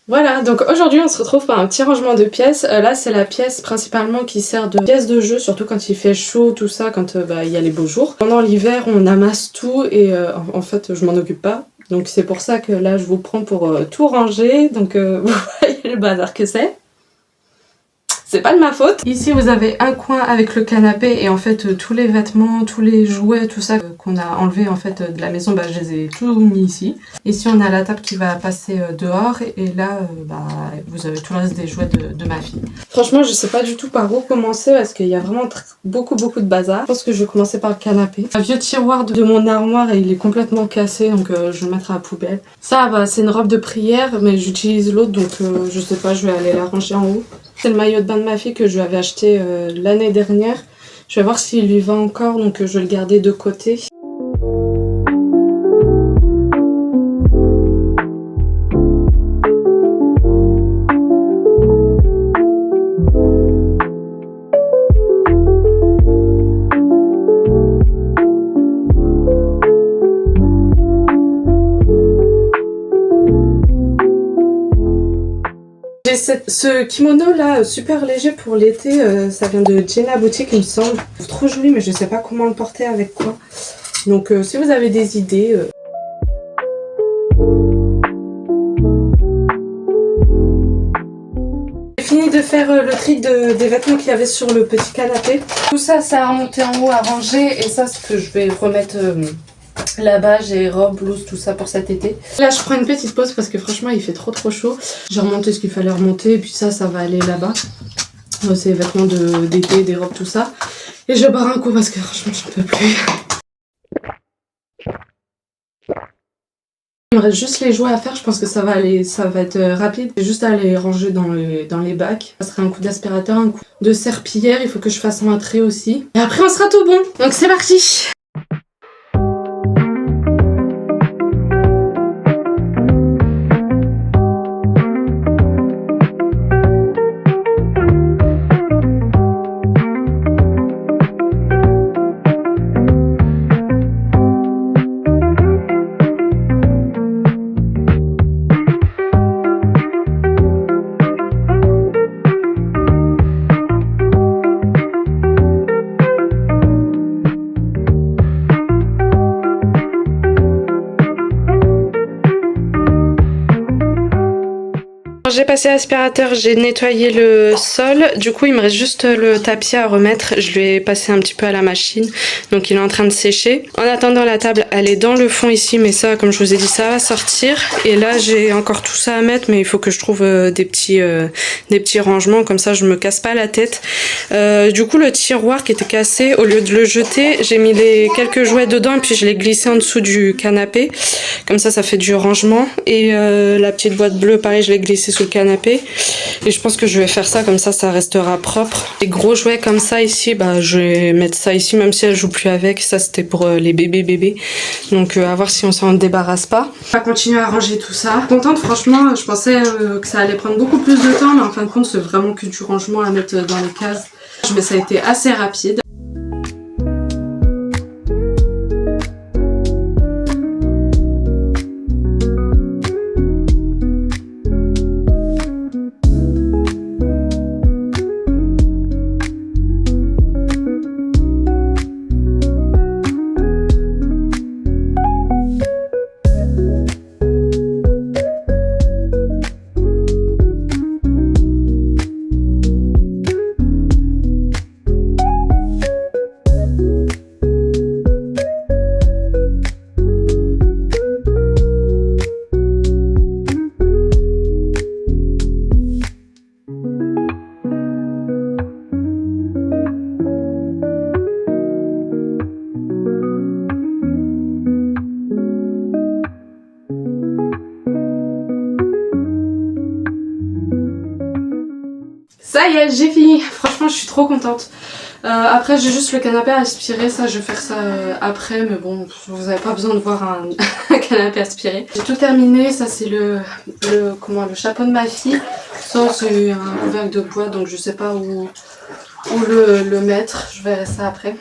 Voilà, donc aujourd'hui on se retrouve pour un petit rangement de pièces. Là c'est la pièce principalement qui sert de pièce de jeu, surtout quand il fait chaud, tout ça, quand il y a les beaux jours. Pendant l'hiver on amasse tout et en fait je m'en occupe pas. Donc c'est pour ça que là je vous prends pour tout ranger. Donc vous voyez le bazar que c'est. C'est pas de ma faute. Ici vous avez un coin avec le canapé et en fait tous les vêtements, tous les jouets, tout ça qu'on a enlevé en fait de la maison, je les ai tous mis ici. Ici on a la table qui va passer dehors et là vous avez tout le reste des jouets de ma fille. Franchement je sais pas du tout par où commencer parce qu'il y a vraiment beaucoup de bazar. Je pense que je vais commencer par le canapé. Un vieux tiroir de mon armoire et il est complètement cassé donc je le mettrai à la poubelle. Ça c'est une robe de prière mais j'utilise l'autre donc je sais pas, je vais aller la ranger en haut. C'est le maillot de bain de ma fille que je lui avais acheté l'année dernière. Je vais voir s'il lui va encore, donc je vais le garder de côté. J'ai ce kimono là super léger pour l'été, ça vient de Jenna Boutique il me semble. Trop joli mais je sais pas comment le porter avec quoi. Donc si vous avez des idées... J'ai fini de faire le tri des vêtements qu'il y avait sur le petit canapé. Tout ça c'est à remonter en haut, à ranger et ça c'est que je vais remettre... Là-bas j'ai robe, blouse, tout ça pour cet été. Là je prends une petite pause parce que franchement il fait trop chaud. J'ai remonté ce qu'il fallait remonter et puis ça va aller là-bas. C'est les vêtements d'été, des robes, tout ça. Et je barre un coup parce que franchement j'en peux plus. Il me reste juste les jouets à faire, je pense que ça va être rapide. J'ai juste à les ranger dans les bacs. Ça sera un coup d'aspirateur, un coup de serpillière, il faut que je fasse un trait aussi. Et après on sera tout bon, donc c'est parti. J'ai passé l'aspirateur, j'ai nettoyé le sol, du coup il me reste juste le tapis à remettre, je lui ai passé un petit peu à la machine, donc il est en train de sécher. En attendant la table elle est dans le fond ici, mais ça comme je vous ai dit ça va sortir. Et là j'ai encore tout ça à mettre, mais il faut que je trouve des petits rangements, comme ça je me casse pas la tête. Du coup le tiroir qui était cassé, au lieu de le jeter, j'ai mis quelques jouets dedans et puis je l'ai glissé en dessous du canapé, comme ça fait du rangement. Et la petite boîte bleue pareil je l'ai glissée sous le canapé et je pense que je vais faire ça, comme ça restera propre. Les gros jouets comme ça ici, je vais mettre ça ici même si elle joue plus avec, ça c'était pour les bébés, donc à voir si on s'en débarrasse pas. On va continuer à ranger tout ça. Contente franchement, je pensais que ça allait prendre beaucoup plus de temps mais en fin de compte c'est vraiment que du rangement à mettre dans les cases, mais ça a été assez rapide. Ça y est, j'ai fini. Franchement, je suis trop contente. Après, j'ai juste le canapé à aspirer. Ça, je vais faire ça après. Mais bon, vous n'avez pas besoin de voir un canapé aspiré. J'ai tout terminé. Ça, c'est le chapeau de ma fille. Ça, c'est un couvercle de bois. Donc, je sais pas où le mettre. Je verrai ça après.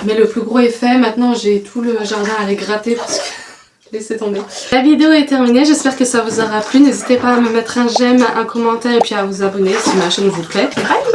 Mais le plus gros est fait, maintenant j'ai tout le jardin à aller gratter parce que... Laissez tomber. La vidéo est terminée, j'espère que ça vous aura plu. N'hésitez pas à me mettre un j'aime, un commentaire et puis à vous abonner si ma chaîne vous plaît. Bye!